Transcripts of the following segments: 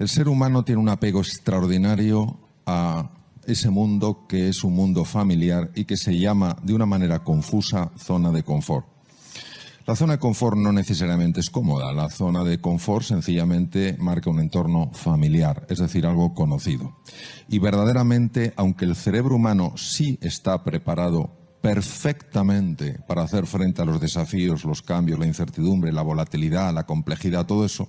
El ser humano tiene un apego extraordinario a ese mundo que es un mundo familiar y que se llama, de una manera confusa, zona de confort. La zona de confort no necesariamente es cómoda. La zona de confort sencillamente marca un entorno familiar, es decir, algo conocido. Y verdaderamente, aunque el cerebro humano sí está preparado perfectamente para hacer frente a los desafíos, los cambios, la incertidumbre, la volatilidad, la complejidad, todo eso,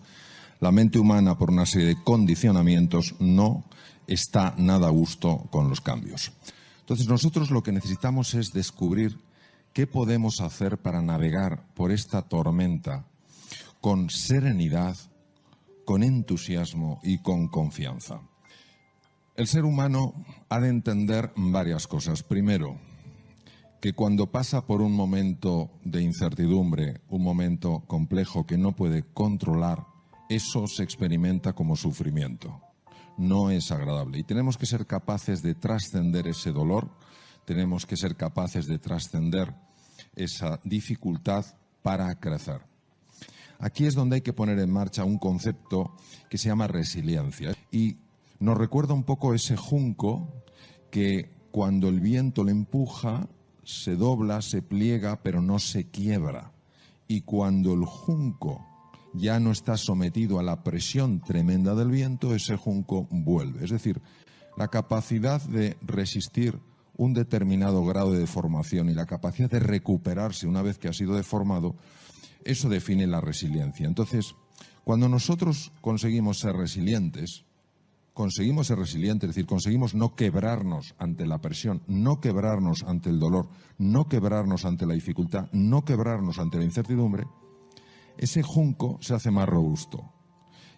la mente humana, por una serie de condicionamientos, no está nada a gusto con los cambios. Entonces, nosotros lo que necesitamos es descubrir qué podemos hacer para navegar por esta tormenta con serenidad, con entusiasmo y con confianza. El ser humano ha de entender varias cosas. Primero, que cuando pasa por un momento de incertidumbre, un momento complejo que no puede controlar, eso se experimenta como sufrimiento. No es agradable y tenemos que ser capaces de trascender ese dolor, tenemos que ser capaces de trascender esa dificultad para crecer. Aquí es donde hay que poner en marcha un concepto que se llama resiliencia y nos recuerda un poco ese junco que cuando el viento le empuja se dobla, se pliega, pero no se quiebra. Y cuando el junco ya no está sometido a la presión tremenda del viento, ese junco vuelve. Es decir, la capacidad de resistir un determinado grado de deformación y la capacidad de recuperarse una vez que ha sido deformado, eso define la resiliencia. Entonces, cuando nosotros conseguimos ser resilientes, es decir, conseguimos no quebrarnos ante la presión, no quebrarnos ante el dolor, no quebrarnos ante la dificultad, no quebrarnos ante la incertidumbre, ese junco se hace más robusto.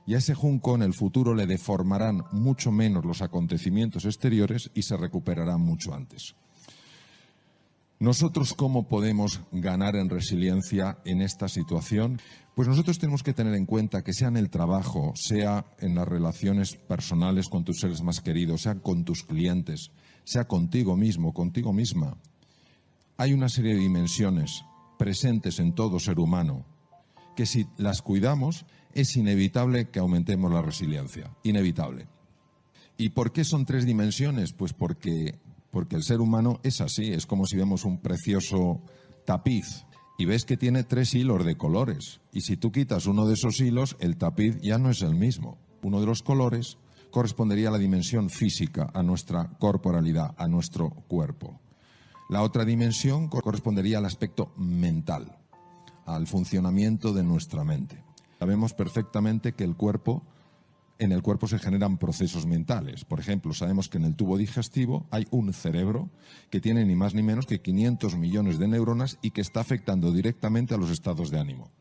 Y a ese junco en el futuro le deformarán mucho menos los acontecimientos exteriores y se recuperará mucho antes. ¿Nosotros cómo podemos ganar en resiliencia en esta situación? Pues nosotros tenemos que tener en cuenta que sea en el trabajo, sea en las relaciones personales con tus seres más queridos, sea con tus clientes, sea contigo mismo, contigo misma. Hay una serie de dimensiones presentes en todo ser humano que si las cuidamos es inevitable que aumentemos la resiliencia, inevitable. ¿Y por qué son 3 dimensiones? Pues porque el ser humano es así, es como si vemos un precioso tapiz y ves que tiene 3 hilos de colores y si tú quitas uno de esos hilos, el tapiz ya no es el mismo. Uno de los colores correspondería a la dimensión física, a nuestra corporalidad, a nuestro cuerpo. La otra dimensión correspondería al aspecto mental, al funcionamiento de nuestra mente. Sabemos perfectamente que en el cuerpo se generan procesos mentales. Por ejemplo, sabemos que en el tubo digestivo hay un cerebro que tiene ni más ni menos que 500 millones de neuronas y que está afectando directamente a los estados de ánimo.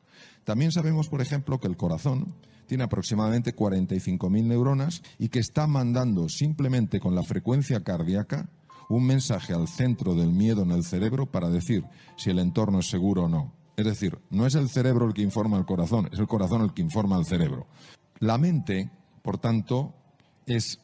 También sabemos, por ejemplo, que el corazón tiene aproximadamente 45.000 neuronas y que está mandando simplemente con la frecuencia cardíaca un mensaje al centro del miedo en el cerebro para decir si el entorno es seguro o no. Es decir, no es el cerebro el que informa al corazón, es el corazón el que informa al cerebro. La mente, por tanto, es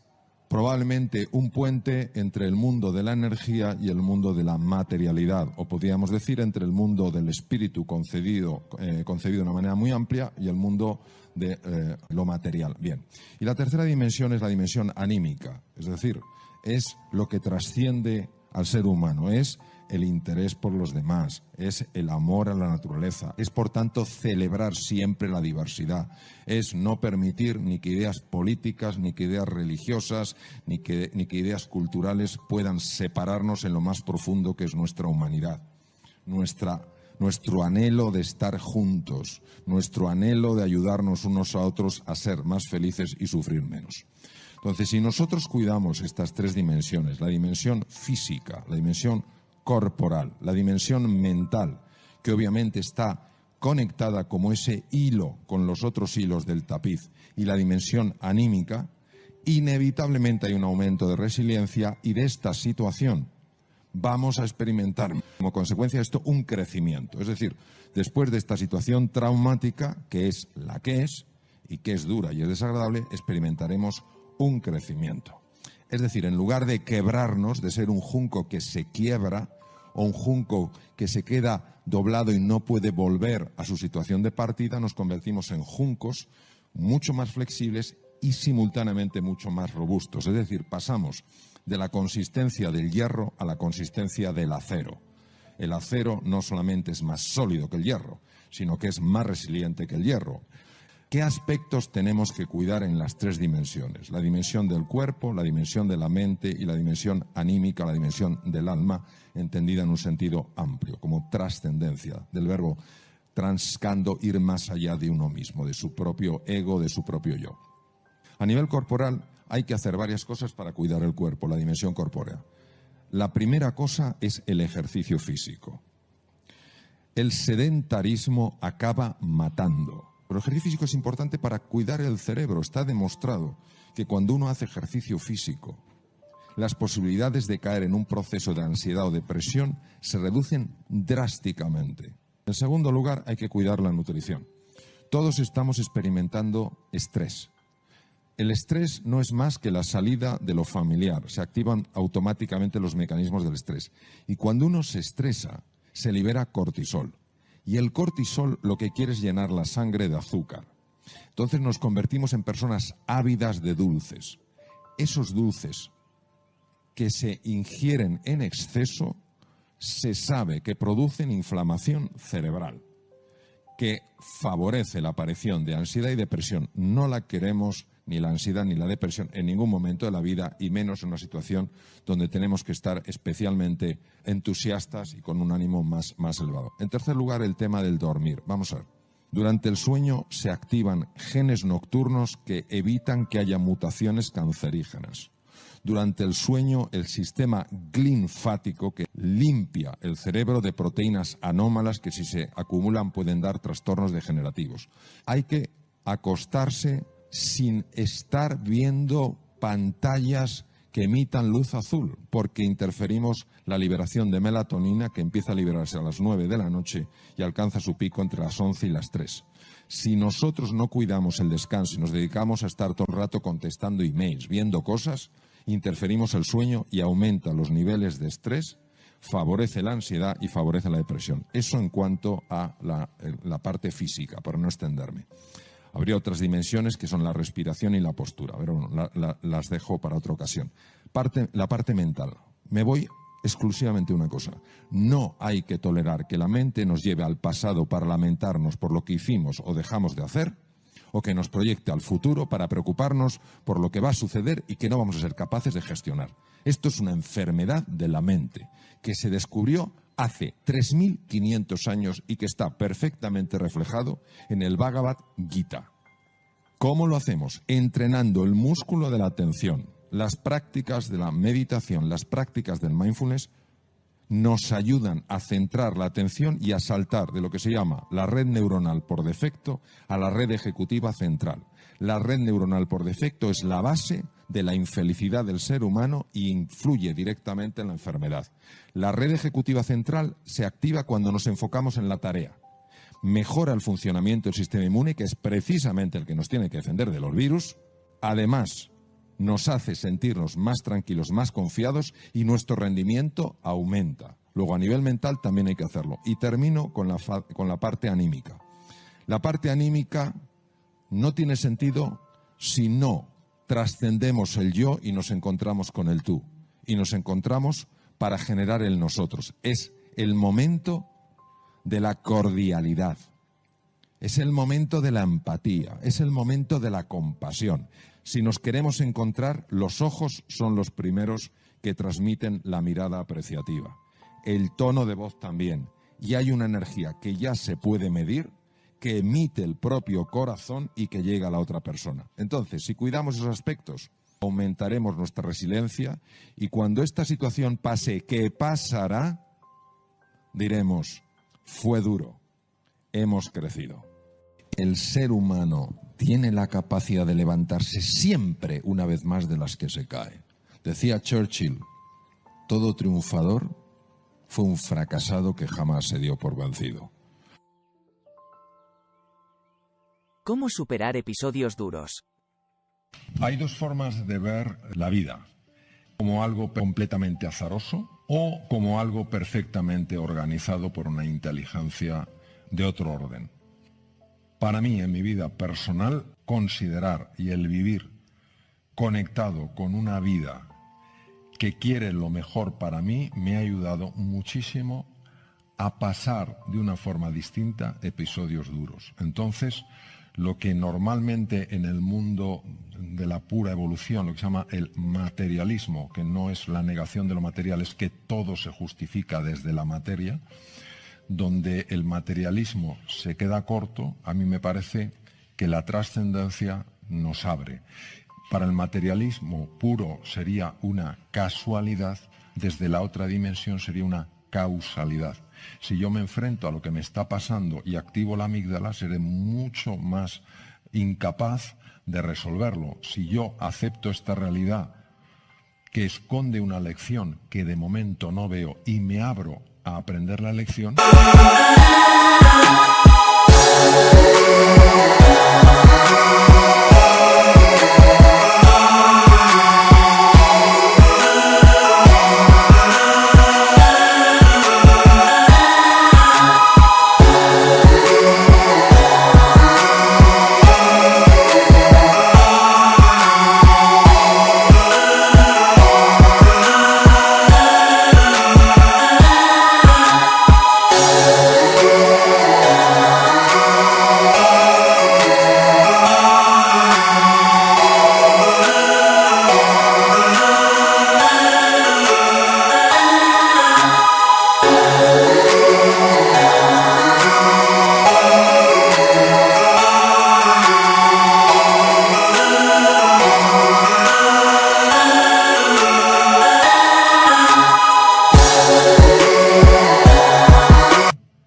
probablemente un puente entre el mundo de la energía y el mundo de la materialidad, o podríamos decir entre el mundo del espíritu concebido de una manera muy amplia y el mundo de lo material. Bien. Y la tercera dimensión es la dimensión anímica, es decir, es lo que trasciende al ser humano, es el interés por los demás, es el amor a la naturaleza, es por tanto celebrar siempre la diversidad, es no permitir ni que ideas políticas, ni que ideas religiosas, ni que ideas culturales puedan separarnos en lo más profundo que es nuestra humanidad, nuestro anhelo de estar juntos, nuestro anhelo de ayudarnos unos a otros a ser más felices y sufrir menos. Entonces, si nosotros cuidamos estas 3 dimensiones, la dimensión física, la dimensión corporal, la dimensión mental, que obviamente está conectada como ese hilo con los otros hilos del tapiz, y la dimensión anímica, inevitablemente hay un aumento de resiliencia y de esta situación vamos a experimentar como consecuencia de esto un crecimiento. Es decir, después de esta situación traumática, que es la que es y que es dura y es desagradable, experimentaremos un crecimiento. Es decir, en lugar de quebrarnos, de ser un junco que se quiebra o un junco que se queda doblado y no puede volver a su situación de partida, nos convertimos en juncos mucho más flexibles y simultáneamente mucho más robustos. Es decir, pasamos de la consistencia del hierro a la consistencia del acero. El acero no solamente es más sólido que el hierro, sino que es más resiliente que el hierro. ¿Qué aspectos tenemos que cuidar en las tres dimensiones? La dimensión del cuerpo, la dimensión de la mente y la dimensión anímica, la dimensión del alma, entendida en un sentido amplio, como trascendencia, del verbo transcando, ir más allá de uno mismo, de su propio ego, de su propio yo. A nivel corporal hay que hacer varias cosas para cuidar el cuerpo, la dimensión corpórea. La primera cosa es el ejercicio físico. El sedentarismo acaba matando. El ejercicio físico es importante para cuidar el cerebro. Está demostrado que cuando uno hace ejercicio físico, las posibilidades de caer en un proceso de ansiedad o depresión se reducen drásticamente. En segundo lugar, hay que cuidar la nutrición. Todos estamos experimentando estrés. El estrés no es más que la salida de lo familiar. Se activan automáticamente los mecanismos del estrés. Y cuando uno se estresa, se libera cortisol. Y el cortisol lo que quiere es llenar la sangre de azúcar. Entonces nos convertimos en personas ávidas de dulces. Esos dulces que se ingieren en exceso, se sabe que producen inflamación cerebral, que favorece la aparición de ansiedad y depresión. No la queremos, ni la ansiedad ni la depresión, en ningún momento de la vida, y menos en una situación donde tenemos que estar especialmente entusiastas y con un ánimo más elevado. En tercer lugar, el tema del dormir. Vamos a ver. Durante el sueño se activan genes nocturnos que evitan que haya mutaciones cancerígenas. Durante el sueño, el sistema linfático que limpia el cerebro de proteínas anómalas que si se acumulan pueden dar trastornos degenerativos. Hay que acostarse sin estar viendo pantallas que emitan luz azul, porque interferimos la liberación de melatonina, que empieza a liberarse a las 9 de la noche y alcanza su pico entre las 11 y las 3. Si nosotros no cuidamos el descanso y nos dedicamos a estar todo el rato contestando emails, viendo cosas, interferimos el sueño y aumenta los niveles de estrés, favorece la ansiedad y favorece la depresión. Eso en cuanto a la parte física, para no extenderme. Habría otras dimensiones que son la respiración y la postura, pero bueno, las dejo para otra ocasión. La parte mental. Me voy exclusivamente a una cosa. No hay que tolerar que la mente nos lleve al pasado para lamentarnos por lo que hicimos o dejamos de hacer, o que nos proyecte al futuro para preocuparnos por lo que va a suceder y que no vamos a ser capaces de gestionar. Esto es una enfermedad de la mente que se descubrió hace 3.500 años y que está perfectamente reflejado en el Bhagavad Gita. ¿Cómo lo hacemos? Entrenando el músculo de la atención. Las prácticas de la meditación, las prácticas del mindfulness nos ayudan a centrar la atención y a saltar de lo que se llama la red neuronal por defecto a la red ejecutiva central. La red neuronal por defecto es la base de la infelicidad del ser humano y influye directamente en la enfermedad. La red ejecutiva central se activa cuando nos enfocamos en la tarea. Mejora el funcionamiento del sistema inmune, que es precisamente el que nos tiene que defender de los virus. Además, nos hace sentirnos más tranquilos, más confiados y nuestro rendimiento aumenta. Luego, a nivel mental también hay que hacerlo. Y termino con la parte anímica. La parte anímica no tiene sentido si no trascendemos el yo y nos encontramos con el tú. Y nos encontramos para generar el nosotros. Es el momento de la cordialidad. Es el momento de la empatía. Es el momento de la compasión. Si nos queremos encontrar, los ojos son los primeros que transmiten la mirada apreciativa. El tono de voz también. Y hay una energía que ya se puede medir, que emite el propio corazón y que llega a la otra persona. Entonces, si cuidamos esos aspectos, aumentaremos nuestra resiliencia y cuando esta situación pase, ¿qué pasará? Diremos, fue duro, hemos crecido. El ser humano tiene la capacidad de levantarse siempre una vez más de las que se cae. Decía Churchill, todo triunfador fue un fracasado que jamás se dio por vencido. ¿Cómo superar episodios duros? Hay dos formas de ver la vida, como algo completamente azaroso o como algo perfectamente organizado por una inteligencia de otro orden. Para mí, en mi vida personal, considerar y el vivir conectado con una vida que quiere lo mejor para mí me ha ayudado muchísimo a pasar de una forma distinta episodios duros. Entonces, lo que normalmente en el mundo de la pura evolución, lo que se llama el materialismo, que no es la negación de lo material, es que todo se justifica desde la materia, donde el materialismo se queda corto, a mí me parece que la trascendencia nos abre. Para el materialismo puro sería una casualidad, desde la otra dimensión sería una causalidad. Si yo me enfrento a lo que me está pasando y activo la amígdala, seré mucho más incapaz de resolverlo. Si yo acepto esta realidad que esconde una lección que de momento no veo y me abro a aprender la lección,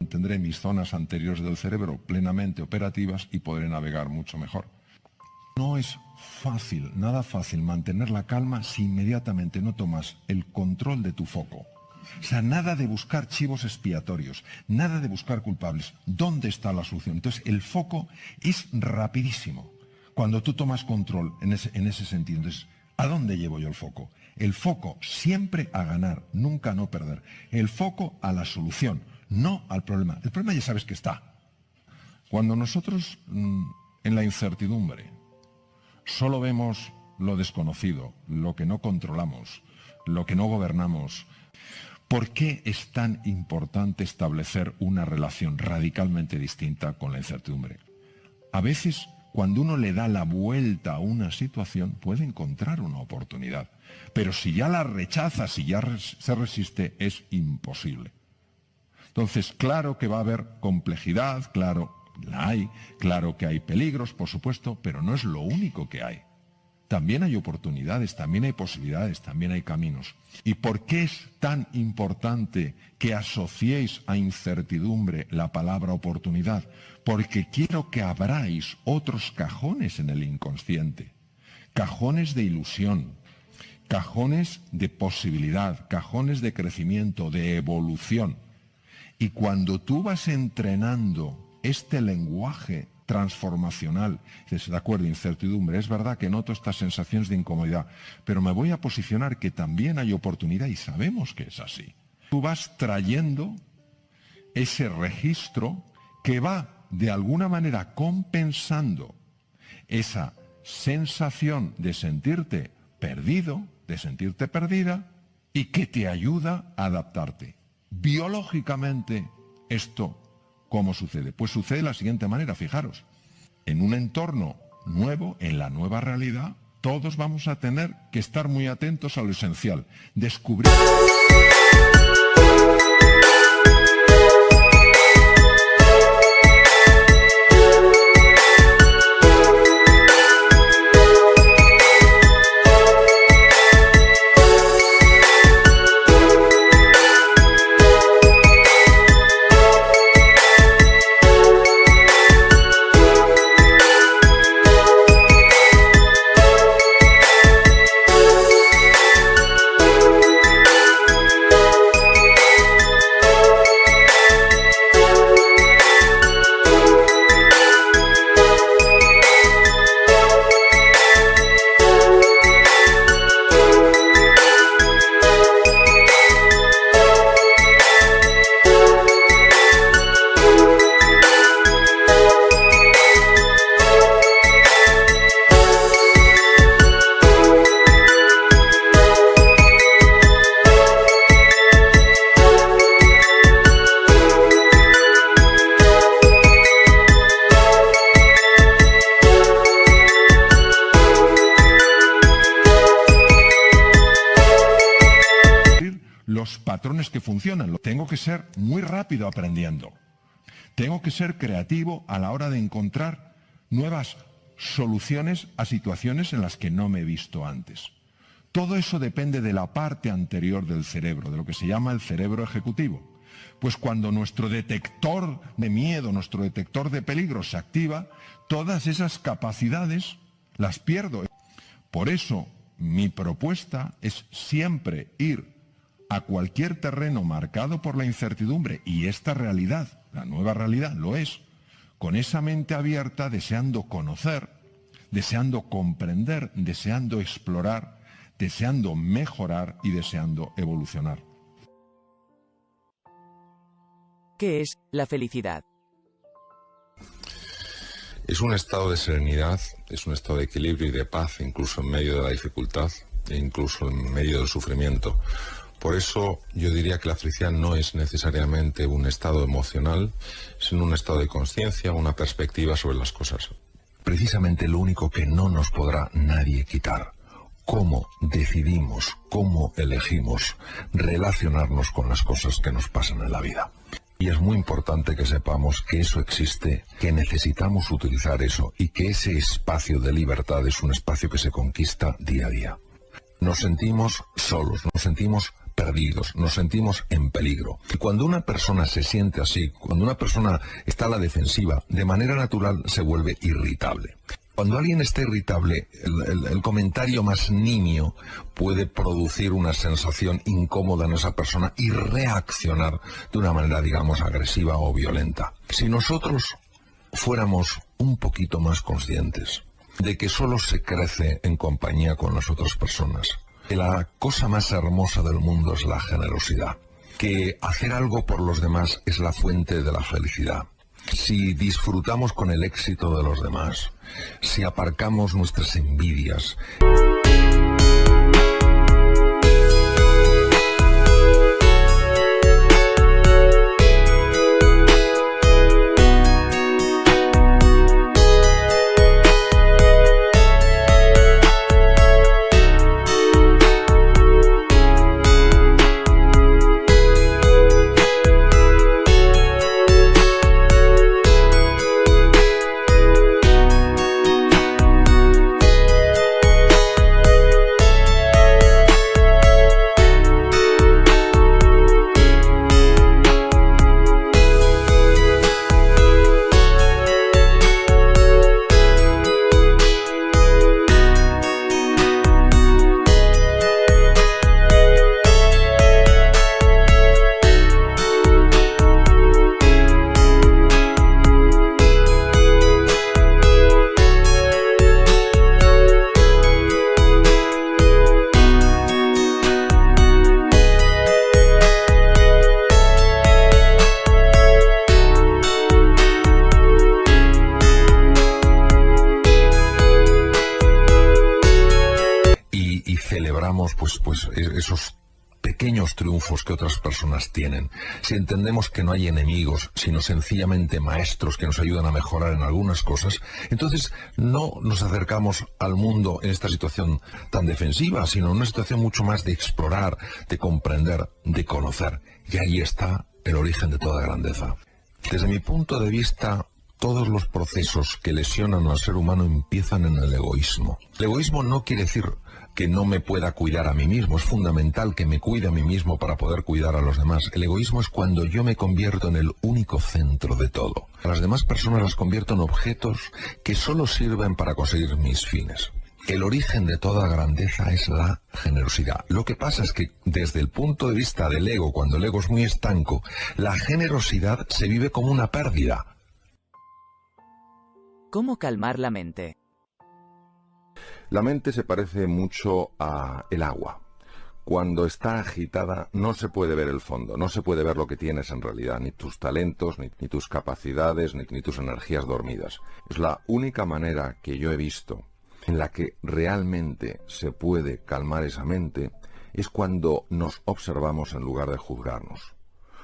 tendré mis zonas anteriores del cerebro plenamente operativas y podré navegar mucho mejor. No es fácil, nada fácil mantener la calma si inmediatamente no tomas el control de tu foco. O sea, nada de buscar chivos expiatorios, nada de buscar culpables. ¿Dónde está la solución? Entonces, el foco es rapidísimo cuando tú tomas control en ese sentido. Entonces, ¿a dónde llevo yo el foco? El foco siempre a ganar, nunca a no perder. El foco a la solución, no al problema. El problema ya sabes que está. Cuando nosotros en la incertidumbre solo vemos lo desconocido, lo que no controlamos, lo que no gobernamos, ¿por qué es tan importante establecer una relación radicalmente distinta con la incertidumbre? A veces, cuando uno le da la vuelta a una situación, puede encontrar una oportunidad. Pero si ya la rechaza, si ya se resiste, es imposible. Entonces, claro que va a haber complejidad, claro, la hay, claro que hay peligros, por supuesto, pero no es lo único que hay. También hay oportunidades, también hay posibilidades, también hay caminos. ¿Y por qué es tan importante que asociéis a incertidumbre la palabra oportunidad? Porque quiero que abráis otros cajones en el inconsciente. Cajones de ilusión, cajones de posibilidad, cajones de crecimiento, de evolución. Y cuando tú vas entrenando este lenguaje transformacional, dices, de acuerdo, incertidumbre, es verdad que noto estas sensaciones de incomodidad, pero me voy a posicionar que también hay oportunidad y sabemos que es así. Tú vas trayendo ese registro que va de alguna manera compensando esa sensación de sentirte perdido, de sentirte perdida, y que te ayuda a adaptarte. Biológicamente, esto, ¿cómo sucede? Pues sucede de la siguiente manera, fijaros. En un entorno nuevo, en la nueva realidad, todos vamos a tener que estar muy atentos a lo esencial. Descubrir... patrones que funcionan. Tengo que ser muy rápido aprendiendo. Tengo que ser creativo a la hora de encontrar nuevas soluciones a situaciones en las que no me he visto antes. Todo eso depende de la parte anterior del cerebro, de lo que se llama el cerebro ejecutivo. Pues cuando nuestro detector de miedo, nuestro detector de peligro se activa, todas esas capacidades las pierdo. Por eso, mi propuesta es siempre ir a cualquier terreno marcado por la incertidumbre, y esta realidad, la nueva realidad, lo es, con esa mente abierta, deseando conocer, deseando comprender, deseando explorar, deseando mejorar y deseando evolucionar. ¿Qué es la felicidad? Es un estado de serenidad, es un estado de equilibrio y de paz, incluso en medio de la dificultad e incluso en medio del sufrimiento. Por eso yo diría que la felicidad no es necesariamente un estado emocional, sino un estado de conciencia, una perspectiva sobre las cosas. Precisamente lo único que no nos podrá nadie quitar. Cómo decidimos, cómo elegimos relacionarnos con las cosas que nos pasan en la vida. Y es muy importante que sepamos que eso existe, que necesitamos utilizar eso y que ese espacio de libertad es un espacio que se conquista día a día. Nos sentimos solos, nos sentimos perdidos, nos sentimos en peligro. Y cuando una persona se siente así, cuando una persona está a la defensiva, de manera natural se vuelve irritable. Cuando alguien está irritable, el comentario más nimio puede producir una sensación incómoda en esa persona y reaccionar de una manera, digamos, agresiva o violenta. Si nosotros fuéramos un poquito más conscientes de que solo se crece en compañía con las otras personas, que la cosa más hermosa del mundo es la generosidad, que hacer algo por los demás es la fuente de la felicidad. Si disfrutamos con el éxito de los demás, si aparcamos nuestras envidias. Celebramos pues esos pequeños triunfos que otras personas tienen. Si entendemos que no hay enemigos, sino sencillamente maestros que nos ayudan a mejorar en algunas cosas, entonces no nos acercamos al mundo en esta situación tan defensiva, sino en una situación mucho más de explorar, de comprender, de conocer. Y ahí está el origen de toda grandeza. Desde mi punto de vista, todos los procesos que lesionan al ser humano empiezan en el egoísmo. El egoísmo no quiere decir que no me pueda cuidar a mí mismo. Es fundamental que me cuide a mí mismo para poder cuidar a los demás. El egoísmo es cuando yo me convierto en el único centro de todo. A las demás personas las convierto en objetos que solo sirven para conseguir mis fines. El origen de toda grandeza es la generosidad. Lo que pasa es que desde el punto de vista del ego, cuando el ego es muy estanco, la generosidad se vive como una pérdida. ¿Cómo calmar la mente? La mente se parece mucho a el agua. Cuando está agitada no se puede ver el fondo, no se puede ver lo que tienes en realidad, ni tus talentos, ni tus capacidades, ni tus energías dormidas. Es la única manera que yo he visto en la que realmente se puede calmar esa mente, es cuando nos observamos en lugar de juzgarnos.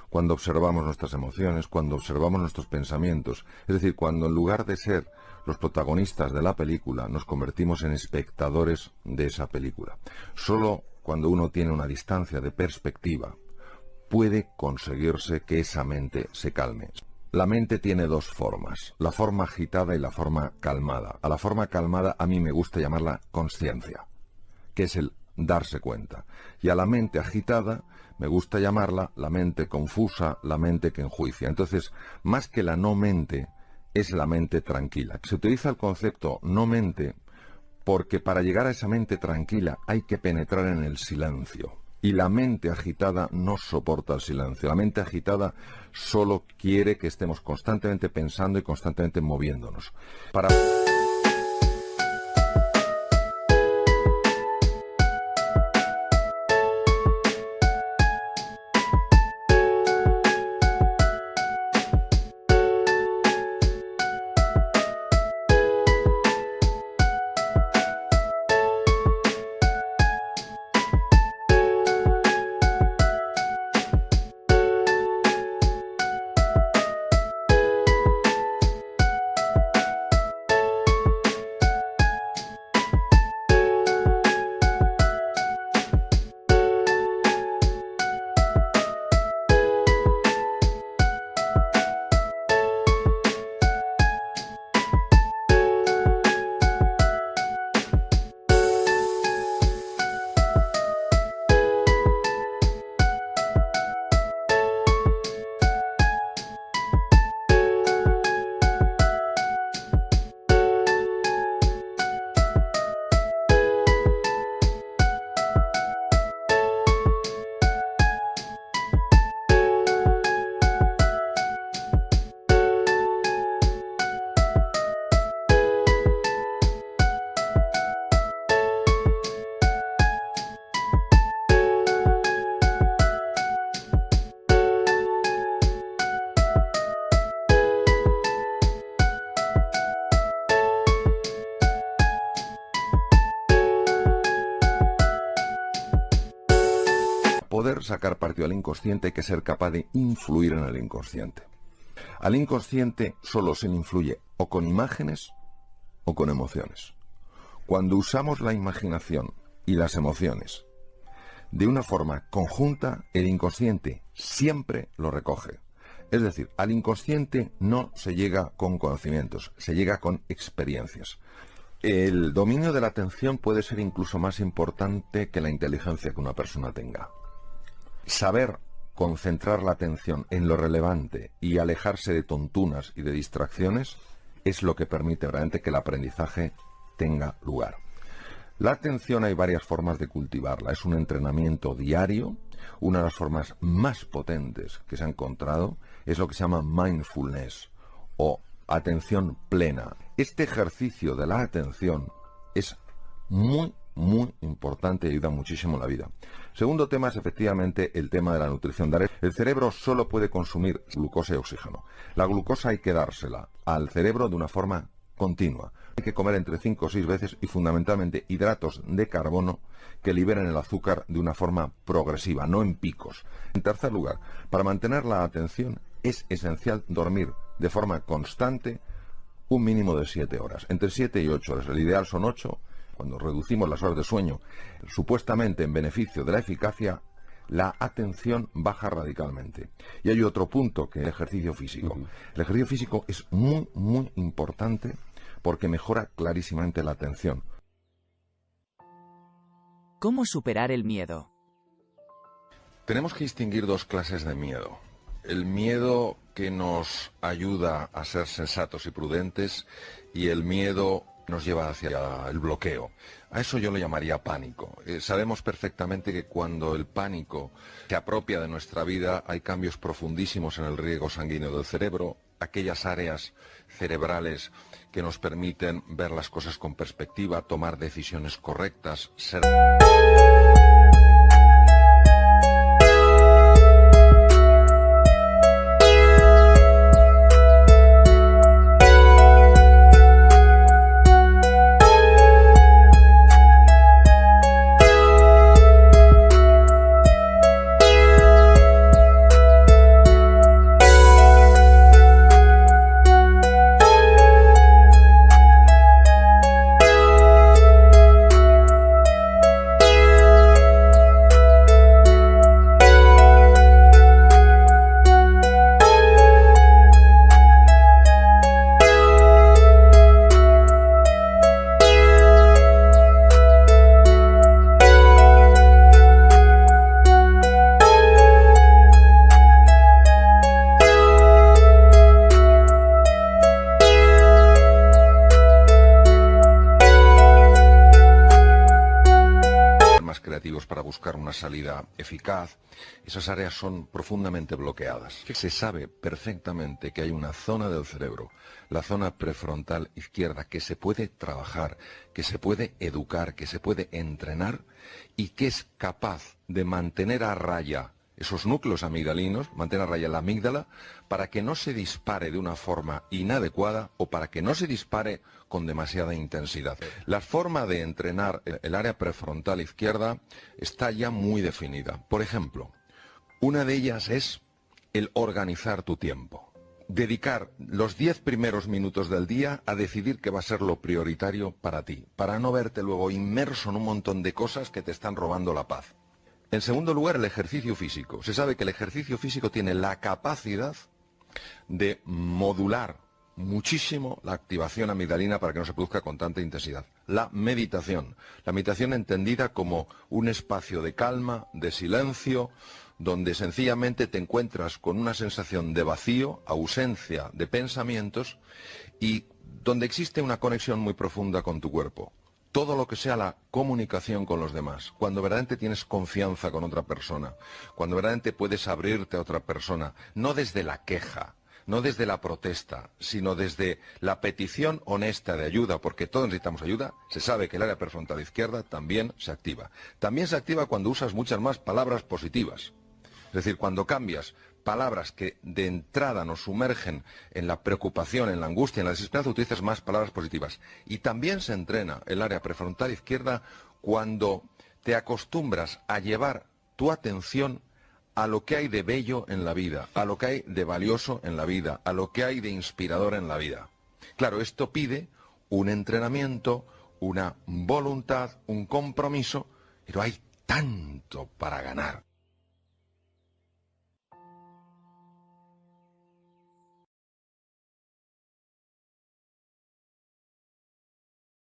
Cuando observamos nuestras emociones, cuando observamos nuestros pensamientos, es decir, cuando en lugar de ser los protagonistas de la película, nos convertimos en espectadores de esa película. Solo cuando uno tiene una distancia de perspectiva puede conseguirse que esa mente se calme. La mente tiene dos formas, la forma agitada y la forma calmada. A la forma calmada a mí me gusta llamarla consciencia, que es el darse cuenta. Y a la mente agitada me gusta llamarla la mente confusa, la mente que enjuicia. Entonces, más que la no mente, es la mente tranquila. Se utiliza el concepto no mente porque para llegar a esa mente tranquila hay que penetrar en el silencio. Y la mente agitada no soporta el silencio. La mente agitada solo quiere que estemos constantemente pensando y constantemente moviéndonos. Para... poder sacar partido al inconsciente hay que ser capaz de influir en el inconsciente. Al inconsciente solo se le influye o con imágenes o con emociones. Cuando usamos la imaginación y las emociones de una forma conjunta, el inconsciente siempre lo recoge. Es decir, al inconsciente no se llega con conocimientos, se llega con experiencias. El dominio de la atención puede ser incluso más importante que la inteligencia que una persona tenga. Saber concentrar la atención en lo relevante y alejarse de tontunas y de distracciones es lo que permite realmente que el aprendizaje tenga lugar. La atención hay varias formas de cultivarla. Es un entrenamiento diario. Una de las formas más potentes que se ha encontrado es lo que se llama mindfulness o atención plena. Este ejercicio de la atención es muy importante y ayuda muchísimo en la vida. Segundo tema es efectivamente el tema de la nutrición. El cerebro solo puede consumir glucosa y oxígeno. La glucosa hay que dársela al cerebro de una forma continua. Hay que comer entre 5 o 6 veces y fundamentalmente hidratos de carbono que liberen el azúcar de una forma progresiva, no en picos. En tercer lugar, para mantener la atención es esencial dormir de forma constante un mínimo de 7 horas, entre 7 y 8 horas. El ideal son 8. Cuando reducimos las horas de sueño, supuestamente en beneficio de la eficacia, la atención baja radicalmente. Y hay otro punto, que es el ejercicio físico. El ejercicio físico es muy importante porque mejora clarísimamente la atención. ¿Cómo superar el miedo? Tenemos que distinguir dos clases de miedo. El miedo que nos ayuda a ser sensatos y prudentes y el miedo nos lleva hacia el bloqueo. A eso yo lo llamaría pánico. Sabemos perfectamente que cuando el pánico se apropia de nuestra vida hay cambios profundísimos en el riego sanguíneo del cerebro, aquellas áreas cerebrales que nos permiten ver las cosas con perspectiva, tomar decisiones correctas, ser... objetivos, para buscar una salida eficaz, esas áreas son profundamente bloqueadas. Se sabe perfectamente que hay una zona del cerebro, la zona prefrontal izquierda, que se puede trabajar, que se puede educar, que se puede entrenar y que es capaz de mantener a raya esos núcleos amigdalinos, mantener a raya la amígdala, para que no se dispare de una forma inadecuada o para que no se dispare con demasiada intensidad. La forma de entrenar el área prefrontal izquierda está ya muy definida. Por ejemplo, una de ellas es el organizar tu tiempo. Dedicar los 10 primeros minutos del día a decidir qué va a ser lo prioritario para ti, para no verte luego inmerso en un montón de cosas que te están robando la paz. En segundo lugar, el ejercicio físico. Se sabe que el ejercicio físico tiene la capacidad de modular muchísimo la activación amigdalina para que no se produzca con tanta intensidad. La meditación entendida como un espacio de calma, de silencio, donde sencillamente te encuentras con una sensación de vacío, ausencia de pensamientos y donde existe una conexión muy profunda con tu cuerpo. Todo lo que sea la comunicación con los demás, cuando verdaderamente tienes confianza con otra persona, cuando verdaderamente puedes abrirte a otra persona, no desde la queja, no desde la protesta, sino desde la petición honesta de ayuda, porque todos necesitamos ayuda, se sabe que el área prefrontal izquierda también se activa. También se activa cuando usas muchas más palabras positivas. Es decir, cuando cambias palabras que de entrada nos sumergen en la preocupación, en la angustia, en la desesperanza, utilizas más palabras positivas. Y también se entrena el área prefrontal izquierda cuando te acostumbras a llevar tu atención a lo que hay de bello en la vida, a lo que hay de valioso en la vida, a lo que hay de inspirador en la vida. Claro, esto pide un entrenamiento, una voluntad, un compromiso, pero hay tanto para ganar.